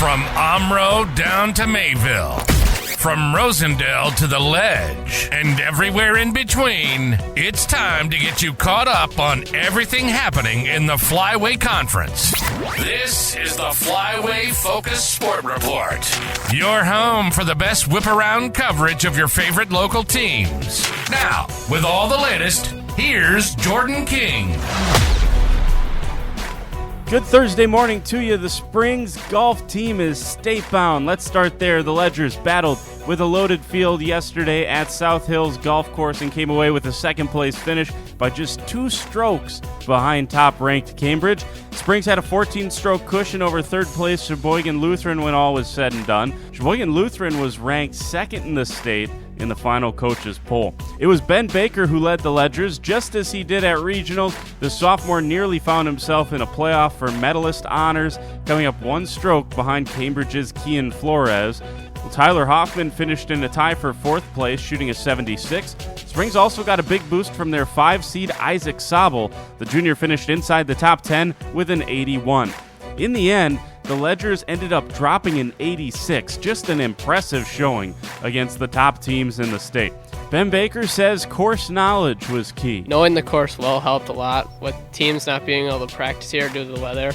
From Omro down to Mayville, from Rosendale to the Ledge, and everywhere in between, it's time to get you caught up on everything happening in the Flyway Conference. This is the Flyway Focus Sport Report, your home for the best whip-around coverage of your favorite local teams. Now, with all the latest, here's Jordan King. Good Thursday morning to you. The Springs golf team is state-bound. Let's start there. The Ledgers battled with a loaded field yesterday at South Hills Golf Course and came away with a second-place finish by just 2 strokes behind top-ranked Cambridge. Springs had a 14-stroke cushion over third-place Sheboygan Lutheran when all was said and done. Sheboygan Lutheran was ranked second in the state in the final coaches poll. It was Ben Baker who led the Ledgers. Just as he did at regionals, the sophomore nearly found himself in a playoff for medalist honors, coming up 1 stroke behind Cambridge's Kian Flores. Tyler Hoffman finished in a tie for 4th place, shooting a 76. Springs also got a big boost from their 5-seed Isaac Sobel. The junior finished inside the top 10 with an 81. In the end, the Ledgers ended up dropping an 86, just an impressive showing against the top teams in the state. Ben Baker says course knowledge was key. Knowing the course well helped a lot. With teams not being able to practice here due to the weather,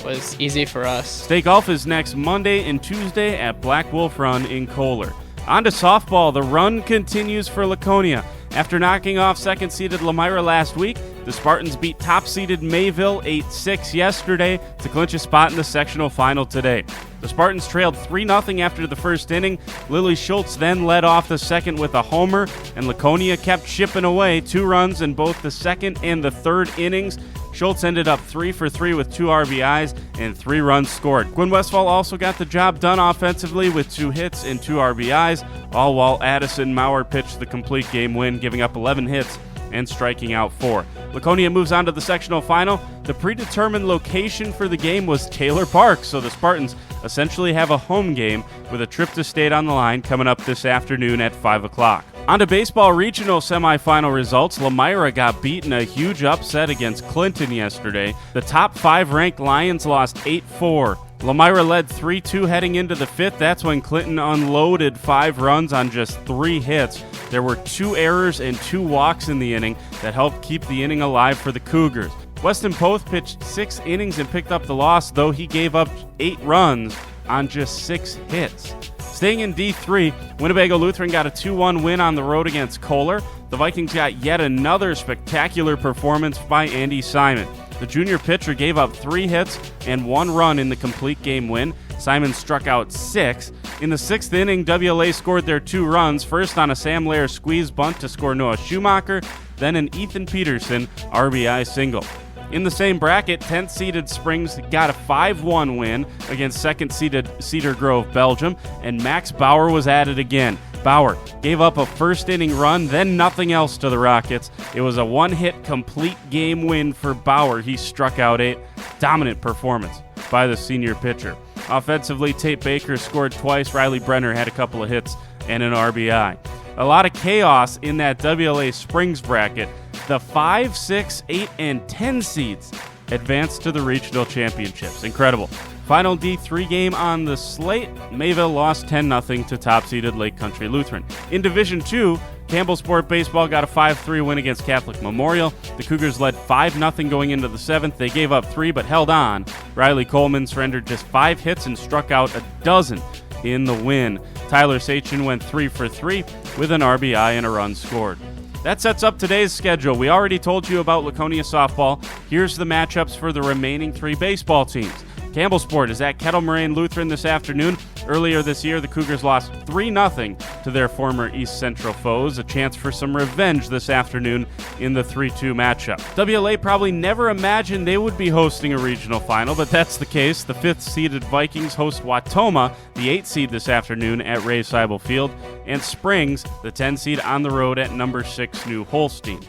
was easy for us. State golf is next Monday and Tuesday at Black Wolf Run in Kohler. On to softball. The run continues for Laconia. After knocking off second-seeded Lomira last week, the Spartans beat top-seeded Mayville 8-6 yesterday to clinch a spot in the sectional final today. The Spartans trailed 3-0 after the first inning. Lily Schultz then led off the second with a homer, and Laconia kept chipping away, 2 runs in both the second and the third innings. Schultz ended up 3 for 3 with 2 RBIs and 3 runs scored. Gwen Westphal also got the job done offensively with 2 hits and 2 RBIs, all while Addison Maurer pitched the complete game win, giving up 11 hits and striking out 4. Laconia moves on to the sectional final. The predetermined location for the game was Taylor Park, so the Spartans essentially have a home game with a trip to state on the line coming up this afternoon at 5 o'clock. On to baseball regional semifinal results. Lomira got beaten a huge upset against Clinton yesterday. The top 5 ranked Lions lost 8-4. Lomira led 3-2 heading into the 5th. That's when Clinton unloaded 5 runs on just 3 hits. There were 2 errors and 2 walks in the inning that helped keep the inning alive for the Cougars. Weston Poth pitched 6 innings and picked up the loss, though he gave up 8 runs on just 6 hits. Staying in D3, Winnebago Lutheran got a 2-1 win on the road against Kohler. The Vikings got yet another spectacular performance by Andy Simon. The junior pitcher gave up 3 hits and 1 run in the complete game win. Simon struck out 6. In the 6th inning, WLA scored their 2 runs, first on a Sam Lair squeeze bunt to score Noah Schumacher, then an Ethan Peterson RBI single. In the same bracket, 10th-seeded Springs got a 5-1 win against 2nd-seeded Cedar Grove, Belgium, and Max Bauer was at it again. Bauer gave up a first-inning run, then nothing else to the Rockets. It was a 1-hit complete game win for Bauer. He struck out 8. Dominant performance by the senior pitcher. Offensively, Tate Baker scored twice. Riley Brenner had a couple of hits and an RBI. A lot of chaos in that WLA Springs bracket. The 5, 6, 8, and 10 seeds advanced to the regional championships. Incredible. Final D3 game on the slate, Mayville lost 10-0 to top-seeded Lake Country Lutheran. In Division 2, Campbellsport Baseball got a 5-3 win against Catholic Memorial. The Cougars led 5-0 going into the 7th. They gave up 3 but held on. Riley Coleman surrendered just 5 hits and struck out a dozen in the win. Tyler Sachin went 3 for 3 with an RBI and a run scored. That sets up today's schedule. We already told you about Laconia softball. Here's the matchups for the remaining 3 baseball teams. Campbellsport is at Kettle Moraine Lutheran this afternoon. Earlier this year, the Cougars lost 3-0 to their former East Central foes. A chance for some revenge this afternoon in the 3-2 matchup. WLA probably never imagined they would be hosting a regional final, but that's the case. The 5th-seeded Vikings host Watoma, the 8th seed this afternoon at Ray Seibel Field, and Springs, the 10 seed on the road at number 6 New Holstein.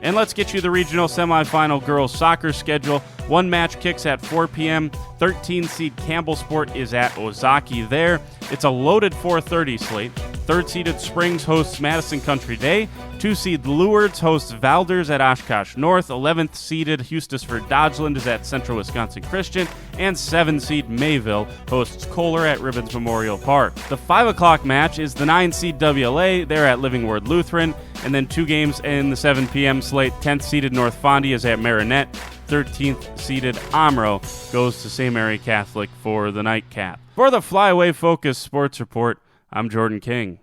And let's get you the regional semifinal girls soccer schedule. One match kicks at 4 p.m. 13 seed Campbellsport is at Ozaki there. It's a loaded 4:30 slate. 3rd-seeded Springs hosts Madison Country Day. 2-seed Lourdes hosts Valders at Oshkosh North. 11th-seeded Hustisford Dodgeland is at Central Wisconsin Christian. And 7-seed Mayville hosts Kohler at Ribbons Memorial Park. The 5 o'clock match is the 9-seed WLA. They're at Living Word Lutheran. And then 2 games in the 7 p.m. slate. 10th-seeded North Fondy is at Marinette. 13th-seeded Omro goes to St. Mary Catholic for the nightcap. For the Flyway Focus Sports Report, I'm Jordan King.